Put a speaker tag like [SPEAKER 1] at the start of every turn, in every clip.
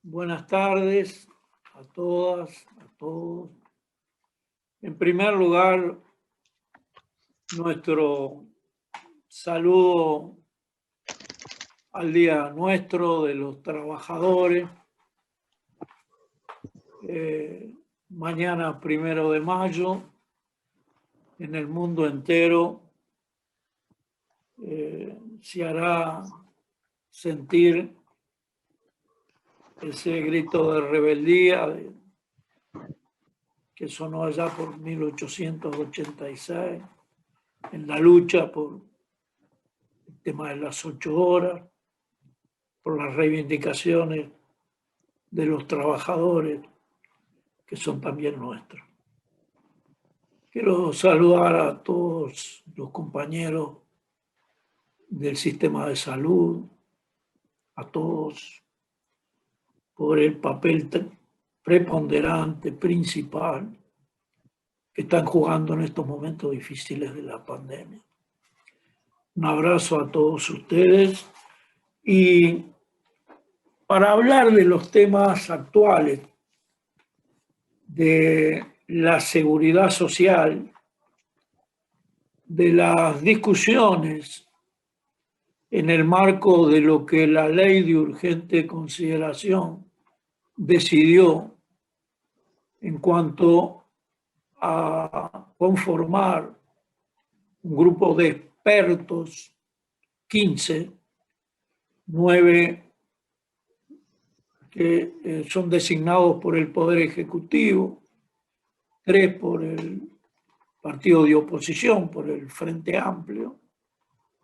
[SPEAKER 1] Buenas tardes a todas, a todos. En primer lugar, nuestro saludo al Día Nuestro de los Trabajadores. Mañana, 1 de mayo, en el mundo entero se hará sentir ese grito de rebeldía que sonó allá por 1886, en la lucha por el tema de las 8 horas, por las reivindicaciones de los trabajadores, que son también nuestros. Quiero saludar a todos los compañeros del sistema de salud, a todos, por el papel preponderante, principal, que están jugando en estos momentos difíciles de la pandemia. Un abrazo a todos ustedes y para hablar de los temas actuales de la seguridad social, de las discusiones en el marco de lo que la ley de urgente consideración decidió en cuanto a conformar un grupo de expertos, 15, 9 que son designados por el Poder Ejecutivo, 3 por el partido de oposición, por el Frente Amplio,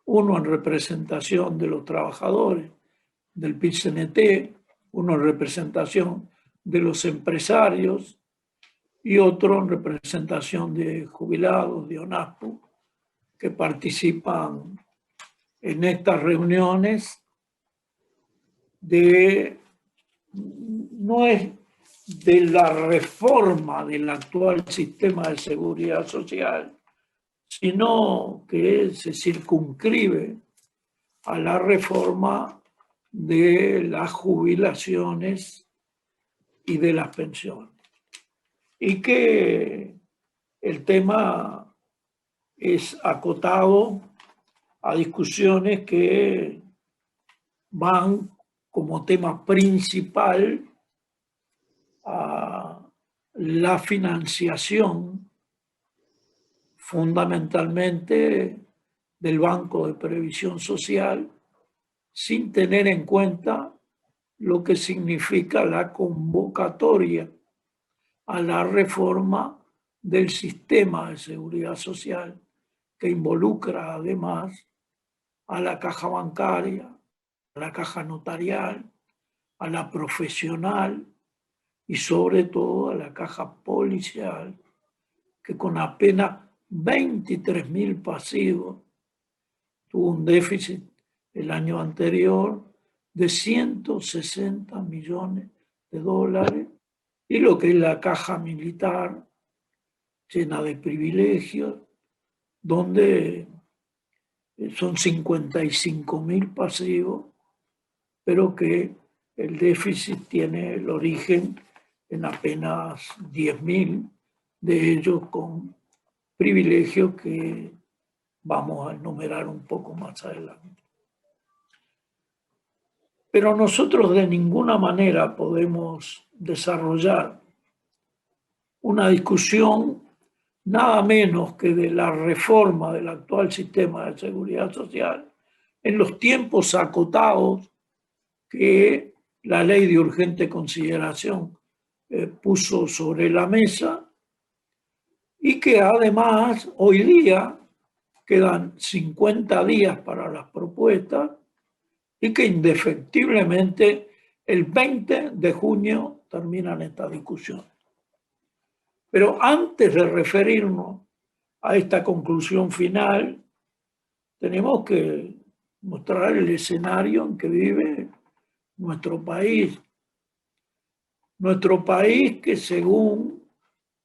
[SPEAKER 1] 1 en representación de los trabajadores del PIT-CNT, 1 en representación de los empresarios y otro en representación de jubilados de ONASPO que participan en estas reuniones no es de la reforma del actual sistema de seguridad social, sino que se circunscribe a la reforma de las jubilaciones y de las pensiones. Y que el tema es acotado a discusiones que van como tema principal a la financiación fundamentalmente del Banco de Previsión Social, sin tener en cuenta lo que significa la convocatoria a la reforma del sistema de seguridad social, que involucra además a la caja bancaria, a la caja notarial, a la profesional y sobre todo a la caja policial, que con apenas 23.000 pasivos tuvo un déficit el año anterior de 160 millones de dólares, y lo que es la caja militar, llena de privilegios, donde son 55.000 pasivos, pero que el déficit tiene el origen en apenas 10.000 de ellos con privilegios que vamos a enumerar un poco más adelante. Pero nosotros de ninguna manera podemos desarrollar una discusión nada menos que de la reforma del actual sistema de seguridad social en los tiempos acotados que la ley de urgente consideración puso sobre la mesa, y que además hoy día quedan 50 días para las propuestas y que indefectiblemente el 20 de junio terminan esta discusión. Pero antes de referirnos a esta conclusión final, tenemos que mostrar el escenario en que vive nuestro país. Nuestro país que, según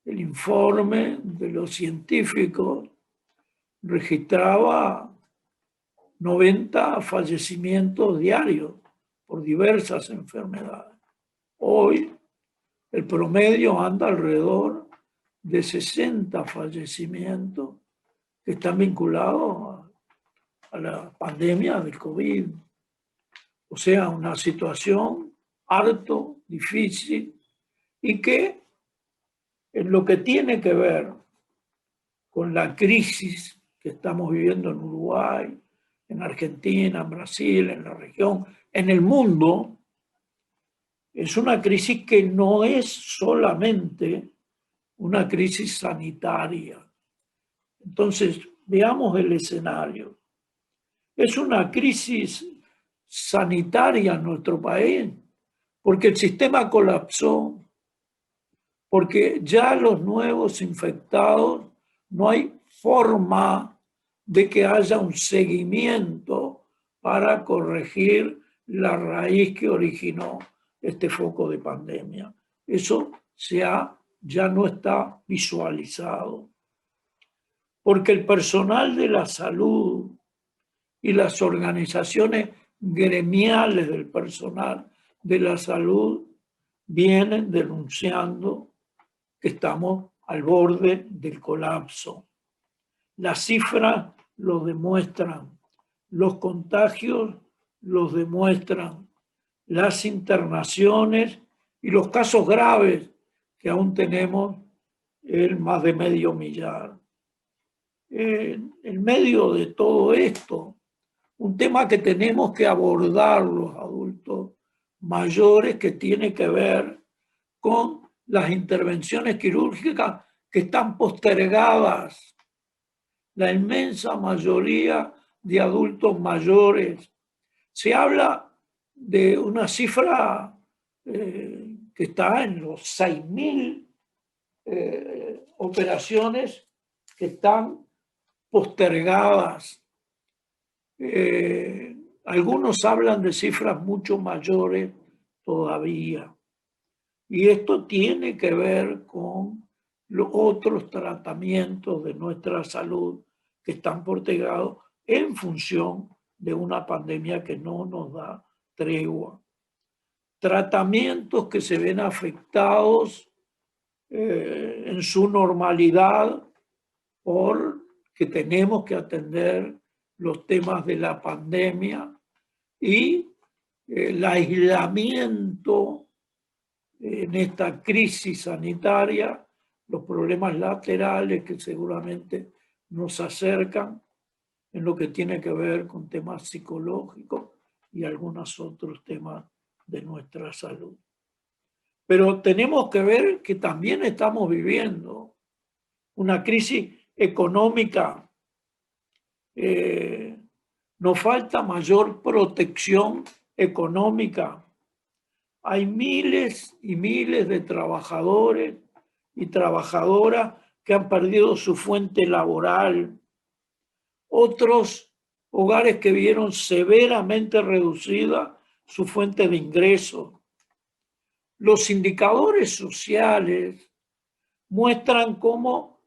[SPEAKER 1] el informe de los científicos, registraba 90 fallecimientos diarios por diversas enfermedades. Hoy el promedio anda alrededor de 60 fallecimientos que están vinculados a la pandemia del COVID. O sea, una situación harto difícil y que en lo que tiene que ver con la crisis que estamos viviendo en Uruguay, en Argentina, en Brasil, en la región, en el mundo, es una crisis que no es solamente una crisis sanitaria. Entonces, veamos el escenario. Es una crisis sanitaria en nuestro país porque el sistema colapsó, porque ya los nuevos infectados no hay forma de que haya un seguimiento para corregir la raíz que originó este foco de pandemia. Eso ya no está visualizado. Porque el personal de la salud y las organizaciones gremiales del personal de la salud vienen denunciando que estamos al borde del colapso. Las cifras lo demuestran, los contagios los demuestran, las internaciones y los casos graves que aún tenemos el más de medio millar. En medio de todo esto, un tema que tenemos que abordar los adultos mayores que tiene que ver con las intervenciones quirúrgicas que están postergadas. La inmensa mayoría de adultos mayores. Se habla de una cifra que está en los 6.000 operaciones que están postergadas. Algunos hablan de cifras mucho mayores todavía. Y esto tiene que ver con los otros tratamientos de nuestra salud que están postergados en función de una pandemia que no nos da tregua. Tratamientos que se ven afectados en su normalidad porque tenemos que atender los temas de la pandemia y el aislamiento en esta crisis sanitaria, los problemas laterales que seguramente nos acercan en lo que tiene que ver con temas psicológicos y algunos otros temas de nuestra salud. Pero tenemos que ver que también estamos viviendo una crisis económica. Nos falta mayor protección económica. Hay miles y miles de trabajadores y trabajadoras que han perdido su fuente laboral. Otros hogares que vieron severamente reducida su fuente de ingresos. Los indicadores sociales muestran cómo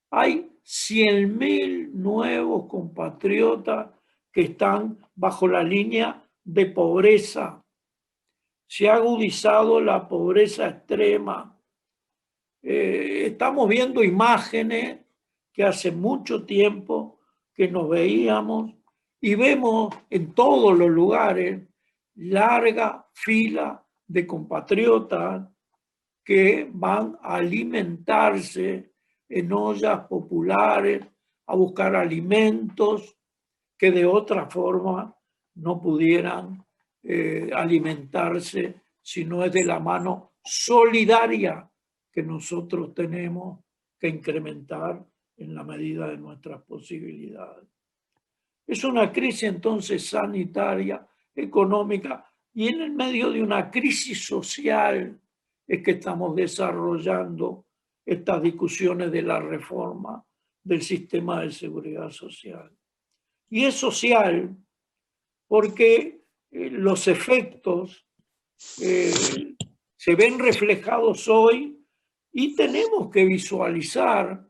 [SPEAKER 1] hay 100.000 nuevos compatriotas que están bajo la línea de pobreza. Se ha agudizado la pobreza extrema. Estamos viendo imágenes que hace mucho tiempo que nos veíamos y vemos en todos los lugares larga fila de compatriotas que van a alimentarse en ollas populares, a buscar alimentos que de otra forma no pudieran alimentarse si no es de la mano solidaria que nosotros tenemos que incrementar en la medida de nuestras posibilidades. Es una crisis entonces sanitaria, económica y en el medio de una crisis social es que estamos desarrollando estas discusiones de la reforma del sistema de seguridad social. Y es social porque los efectos se ven reflejados hoy y tenemos que visualizar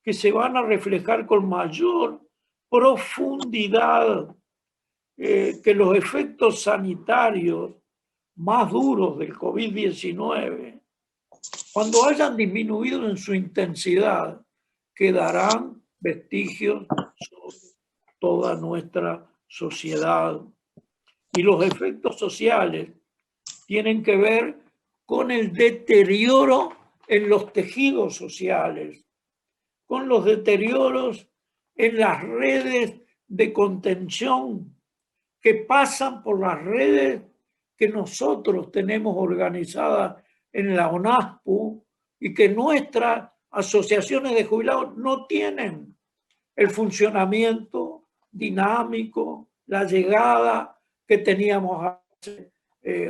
[SPEAKER 1] que se van a reflejar con mayor profundidad, que los efectos sanitarios más duros del COVID-19, cuando hayan disminuido en su intensidad, quedarán vestigios sobre toda nuestra sociedad. Y los efectos sociales tienen que ver con el deterioro en los tejidos sociales, con los deterioros en las redes de contención que pasan por las redes que nosotros tenemos organizadas en la ONASPU y que nuestras asociaciones de jubilados no tienen el funcionamiento dinámico, la llegada que teníamos hace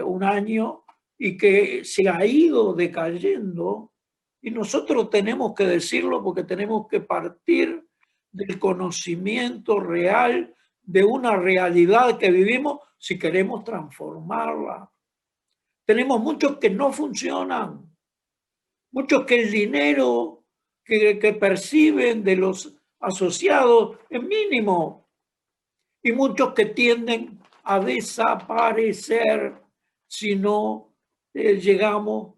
[SPEAKER 1] un año y que se ha ido decayendo. Y nosotros tenemos que decirlo porque tenemos que partir del conocimiento real de una realidad que vivimos si queremos transformarla. Tenemos muchos que no funcionan, muchos que el dinero que perciben de los asociados es mínimo y muchos que tienden a desaparecer si no llegamos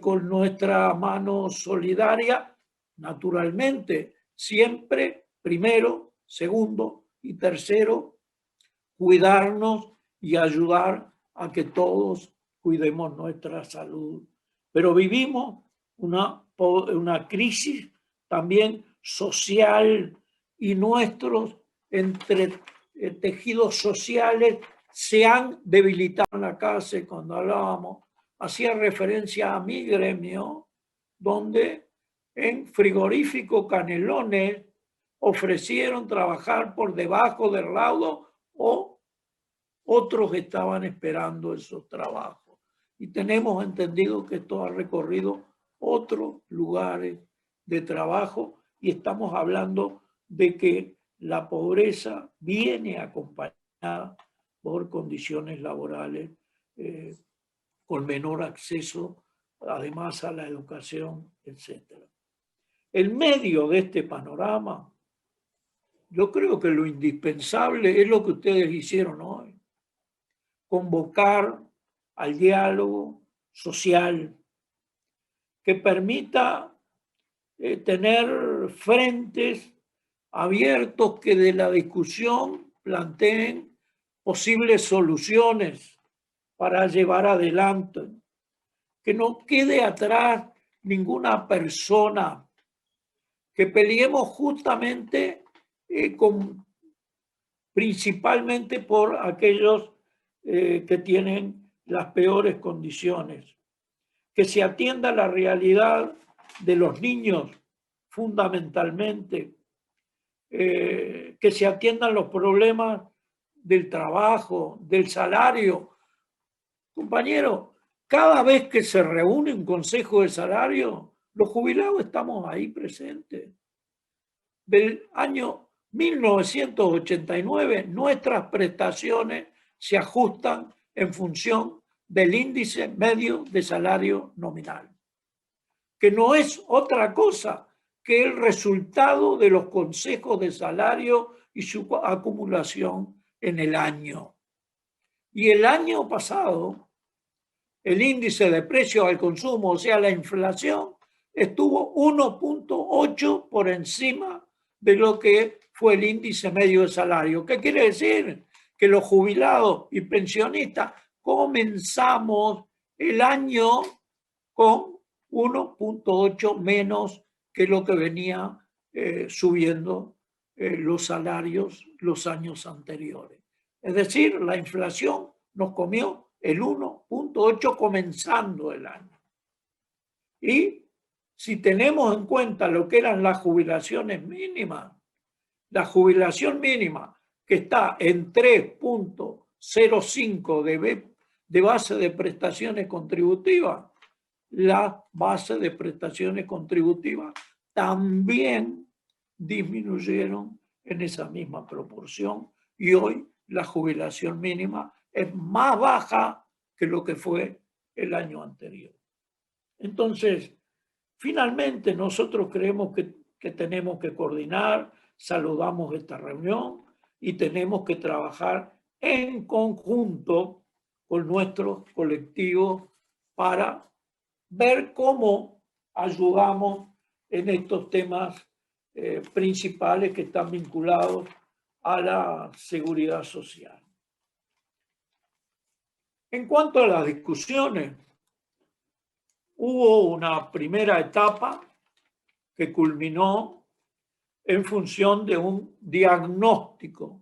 [SPEAKER 1] con nuestra mano solidaria, naturalmente, siempre primero, segundo y tercero, cuidarnos y ayudar a que todos cuidemos nuestra salud. Pero vivimos una crisis también social y nuestros tejidos sociales se han debilitado. En la casa, cuando hablábamos, hacía referencia a mi gremio, donde en Frigorífico Canelones ofrecieron trabajar por debajo del laudo o otros estaban esperando esos trabajos. Y tenemos entendido que esto ha recorrido otros lugares de trabajo y estamos hablando de que la pobreza viene acompañada por condiciones laborales con menor acceso, además a la educación, etc. En medio de este panorama, yo creo que lo indispensable es lo que ustedes hicieron hoy. Convocar al diálogo social que permita tener frentes abiertos que de la discusión planteen posibles soluciones para llevar adelante, que no quede atrás ninguna persona, que peleemos justamente principalmente por aquellos que tienen las peores condiciones, que se atienda la realidad de los niños fundamentalmente, que se atiendan los problemas del trabajo, del salario. Compañero, cada vez que se reúne un consejo de salario, los jubilados estamos ahí presentes. Del año 1989, nuestras prestaciones se ajustan en función del índice medio de salario nominal, que no es otra cosa que el resultado de los consejos de salario y su acumulación en el año. Y el año pasado, el índice de precios al consumo, o sea, la inflación, estuvo 1.8 por encima de lo que fue el índice medio de salario. ¿Qué quiere decir? Que los jubilados y pensionistas comenzamos el año con 1.8 menos que lo que venía subiendo los salarios los años anteriores. Es decir, la inflación nos comió el 1.8 comenzando el año. Y si tenemos en cuenta lo que eran las jubilaciones mínimas, la jubilación mínima que está en 3.05 de base de prestaciones contributivas, la base de prestaciones contributivas también disminuyeron en esa misma proporción y hoy la jubilación mínima es más baja que lo que fue el año anterior. Entonces, finalmente nosotros creemos que tenemos que coordinar, saludamos esta reunión y tenemos que trabajar en conjunto con nuestros colectivos para ver cómo ayudamos en estos temas principales que están vinculados a la seguridad social. En cuanto a las discusiones, hubo una primera etapa que culminó en función de un diagnóstico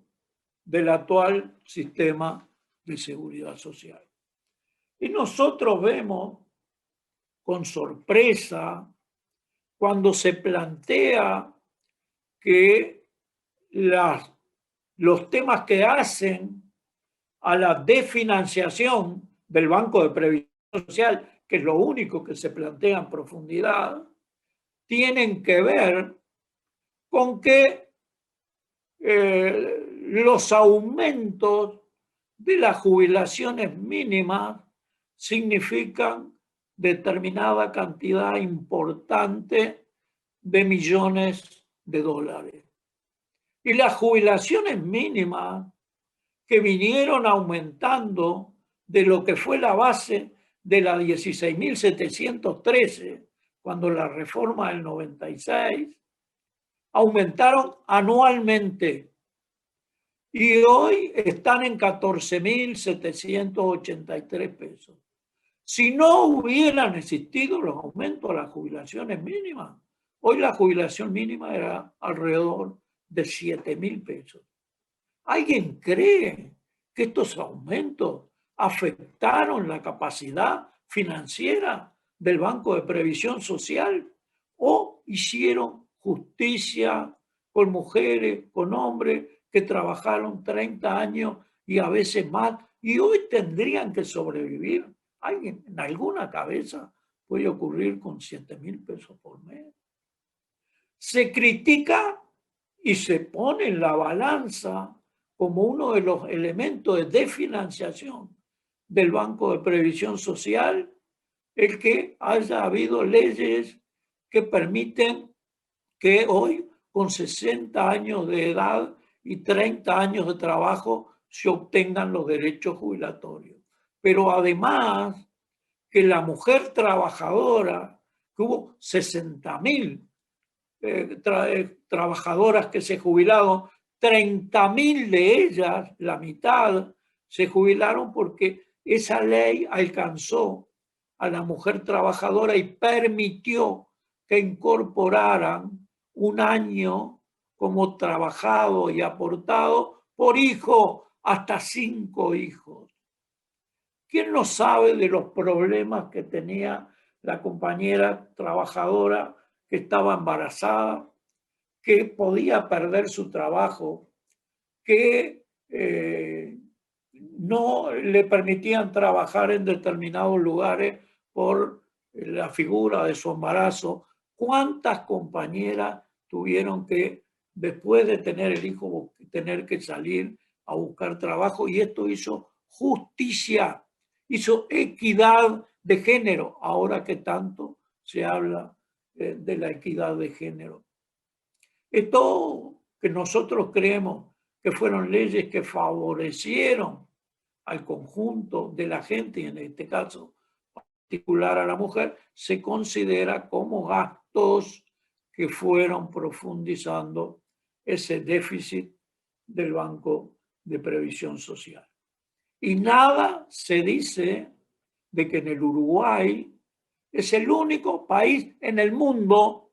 [SPEAKER 1] del actual sistema de seguridad social. Y nosotros vemos con sorpresa cuando se plantea que los temas que hacen a la desfinanciación del Banco de Previsión Social, que es lo único que se plantea en profundidad, tienen que ver con que los aumentos de las jubilaciones mínimas significan determinada cantidad importante de millones de dólares. Y las jubilaciones mínimas que vinieron aumentando de lo que fue la base de la 16.713, cuando la reforma del 96, aumentaron anualmente y hoy están en 14.783 pesos. Si no hubieran existido los aumentos a las jubilaciones mínimas, hoy la jubilación mínima era alrededor de 7.000 pesos. ¿Alguien cree que estos aumentos afectaron la capacidad financiera del Banco de Previsión Social o hicieron justicia con mujeres, con hombres que trabajaron 30 años y a veces más y hoy tendrían que sobrevivir? ¿Alguien en alguna cabeza puede ocurrir con 7.000 pesos por mes? Se critica y se pone en la balanza como uno de los elementos de desfinanciación del Banco de Previsión Social el que haya habido leyes que permiten que hoy, con 60 años de edad y 30 años de trabajo, se obtengan los derechos jubilatorios. Pero además que la mujer trabajadora, que hubo 60.000 trabajadoras que se jubilaron, 30.000 de ellas, la mitad, se jubilaron porque esa ley alcanzó a la mujer trabajadora y permitió que incorporaran un año como trabajado y aportado por hijo, hasta 5 hijos. ¿Quién no sabe de los problemas que tenía la compañera trabajadora que estaba embarazada, que podía perder su trabajo, que no le permitían trabajar en determinados lugares por la figura de su embarazo? ¿Cuántas compañeras tuvieron que, después de tener el hijo, tener que salir a buscar trabajo? Y esto hizo justicia, hizo equidad de género, ahora que tanto se habla de la equidad de género. Esto que nosotros creemos que fueron leyes que favorecieron al conjunto de la gente, y en este caso particular a la mujer, se considera como gastos que fueron profundizando ese déficit del Banco de Previsión Social. Y nada se dice de que en el Uruguay es el único país en el mundo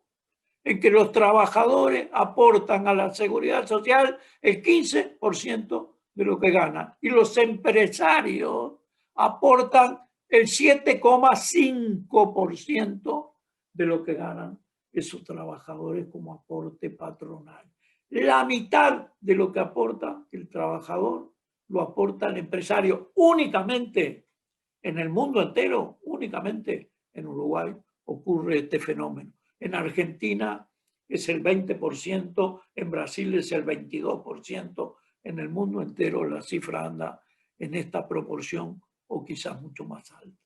[SPEAKER 1] en que los trabajadores aportan a la seguridad social el 15% de lo que ganan y los empresarios aportan el 7,5% de lo que ganan esos trabajadores como aporte patronal. La mitad de lo que aporta el trabajador lo aporta el empresario. Únicamente en el mundo entero, únicamente en Uruguay ocurre este fenómeno. En Argentina es el 20%, en Brasil es el 22%, en el mundo entero la cifra anda en esta proporción o quizás mucho más alta.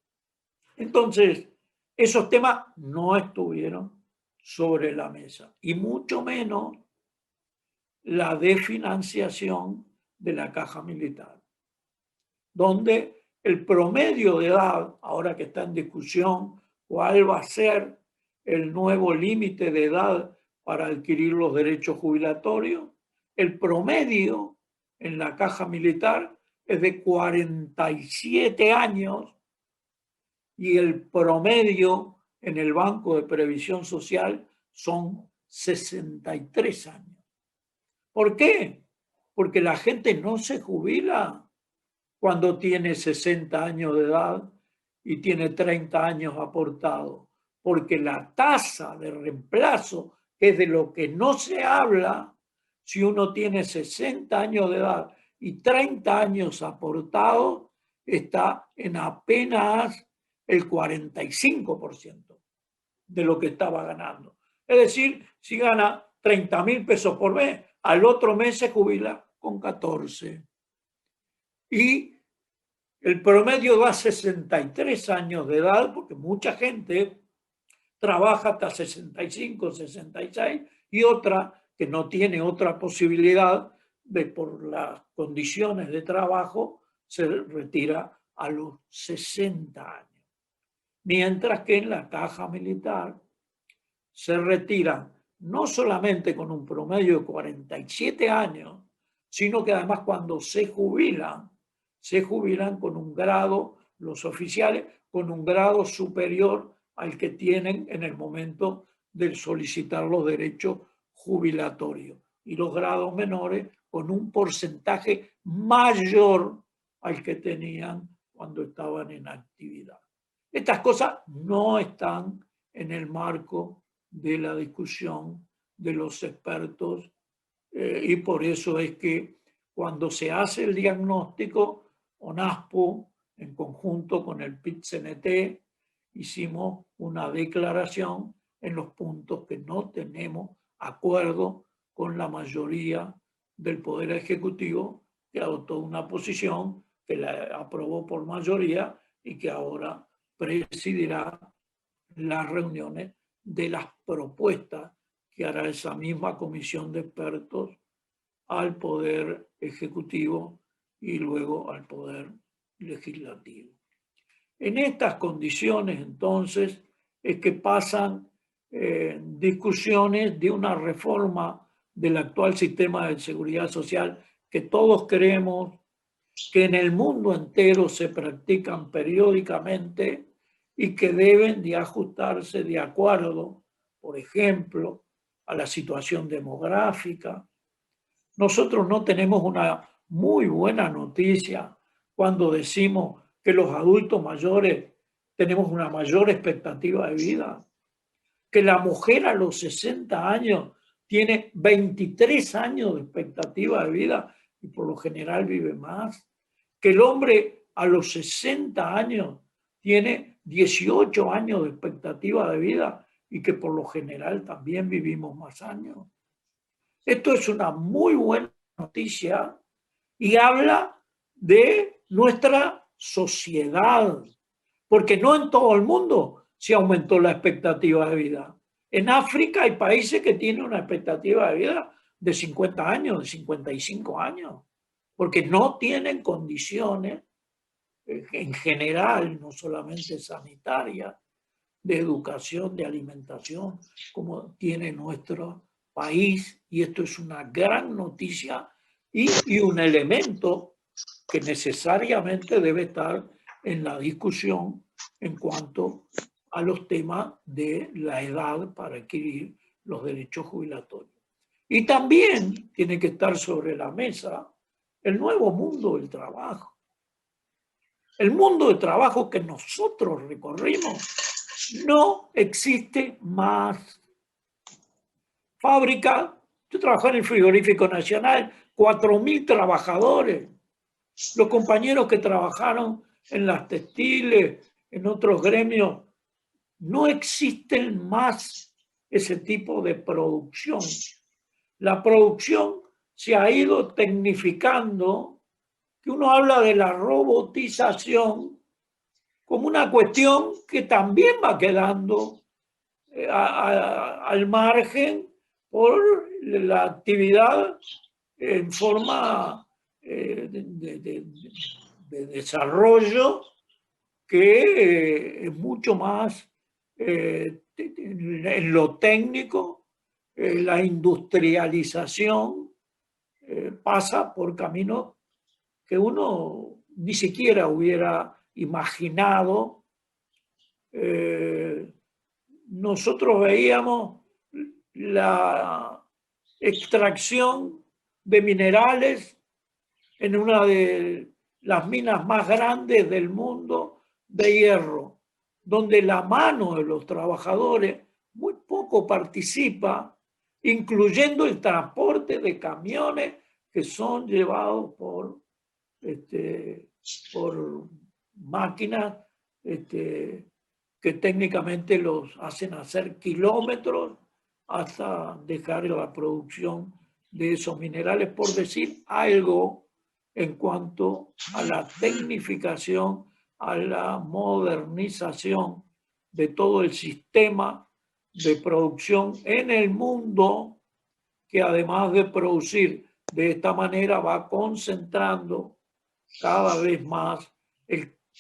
[SPEAKER 1] Entonces, esos temas no estuvieron sobre la mesa y mucho menos la desfinanciación de la caja militar, donde el promedio de edad, ahora que está en discusión, cuál va a ser el nuevo límite de edad para adquirir los derechos jubilatorios, el promedio en la caja militar es de 47 años y el promedio en el Banco de Previsión Social son 63 años. ¿Por qué? Porque la gente no se jubila cuando tiene 60 años de edad y tiene 30 años aportado, porque la tasa de reemplazo, que es de lo que no se habla, si uno tiene 60 años de edad y 30 años aportados, está en apenas el 45% de lo que estaba ganando. Es decir, si gana 30.000 pesos por mes, al otro mes se jubila con 14. Y el promedio va a 63 años de edad, porque mucha gente trabaja hasta 65, 66, y otra que no tiene otra posibilidad de, por las condiciones de trabajo, se retira a los 60 años. Mientras que en la caja militar se retiran no solamente con un promedio de 47 años, sino que además cuando se jubilan con un grado, los oficiales, con un grado superior al que tienen en el momento de solicitar los derechos jubilatorios. Y los grados menores con un porcentaje mayor al que tenían cuando estaban en actividad. Estas cosas no están en el marco de la discusión de los expertos y por eso es que cuando se hace el diagnóstico, ONASPO, en conjunto con el PIT-CNT, hicimos una declaración en los puntos que no tenemos acuerdo con la mayoría del Poder Ejecutivo, que adoptó una posición que la aprobó por mayoría y que ahora presidirá las reuniones de las propuestas que hará esa misma comisión de expertos al Poder Ejecutivo y luego al Poder Legislativo. En estas condiciones, entonces, es que pasan discusiones de una reforma del actual sistema de seguridad social que todos creemos que en el mundo entero se practican periódicamente y que deben de ajustarse de acuerdo, por ejemplo, a la situación demográfica. Nosotros no tenemos una muy buena noticia cuando decimos que los adultos mayores tenemos una mayor expectativa de vida, que la mujer a los 60 años tiene 23 años de expectativa de vida y por lo general vive más, que el hombre a los 60 años tiene 18 años de expectativa de vida y que por lo general también vivimos más años. Esto es una muy buena noticia y habla de nuestra sociedad, porque no en todo el mundo se aumentó la expectativa de vida. En África hay países que tienen una expectativa de vida de 50 años, de 55 años, porque no tienen condiciones en general, no solamente sanitarias, de educación, de alimentación, como tiene nuestro país, y esto es una gran noticia y un elemento que necesariamente debe estar en la discusión en cuanto a los temas de la edad para adquirir los derechos jubilatorios. Y también tiene que estar sobre la mesa el nuevo mundo del trabajo. El mundo del trabajo que nosotros recorrimos no existe más. Fábrica, yo trabajé en el Frigorífico Nacional, 4.000 trabajadores. Los compañeros que trabajaron en las textiles, en otros gremios, no existen más ese tipo de producción. La producción se ha ido tecnificando, que uno habla de la robotización como una cuestión que también va quedando al margen por la actividad en forma de desarrollo que es mucho más en lo técnico. La industrialización pasa por caminos que uno ni siquiera hubiera imaginado. Nosotros veíamos la extracción de minerales en una de las minas más grandes del mundo de hierro, donde la mano de los trabajadores muy poco participa, incluyendo el transporte de camiones que son llevados por máquinas que técnicamente los hacen hacer kilómetros hasta dejar la producción de esos minerales, por decir algo en cuanto a la tecnificación, a la modernización de todo el sistema de producción en el mundo, que además de producir de esta manera va concentrando cada vez más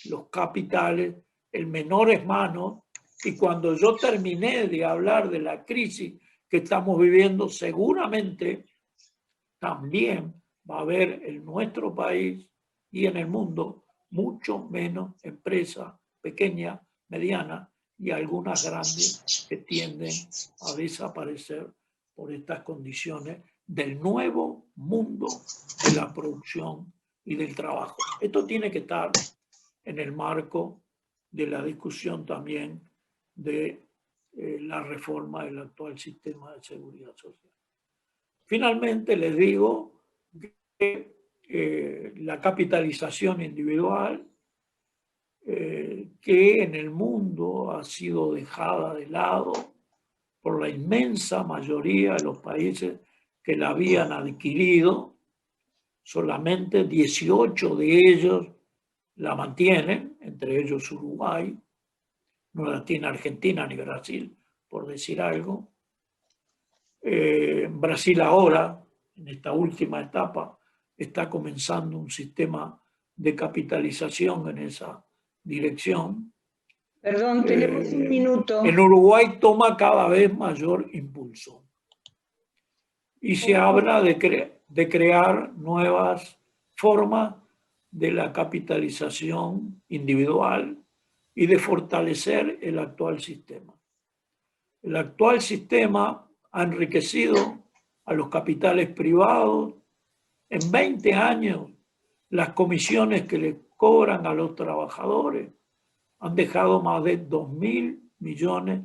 [SPEAKER 1] los capitales en menores manos. Y cuando yo terminé de hablar de la crisis que estamos viviendo, seguramente también va a haber en nuestro país y en el mundo mucho menos empresas pequeñas, medianas y algunas grandes que tienden a desaparecer por estas condiciones del nuevo mundo de la producción y del trabajo. Esto tiene que estar en el marco de la discusión también de la reforma del actual sistema de seguridad social. Finalmente, les digo que la capitalización individual, que en el mundo ha sido dejada de lado por la inmensa mayoría de los países que la habían adquirido, solamente 18 de ellos la mantienen, entre ellos Uruguay, no la tiene Argentina ni Brasil, por decir algo. Brasil ahora, en esta última etapa, está comenzando un sistema de capitalización en esa dirección.
[SPEAKER 2] Perdón, tenemos un minuto.
[SPEAKER 1] En Uruguay toma cada vez mayor impulso. Y se habla de crear nuevas formas de la capitalización individual y de fortalecer el actual sistema. El actual sistema ha enriquecido a los capitales privados. En 20 años, las comisiones que le cobran a los trabajadores han dejado más de 2.000 millones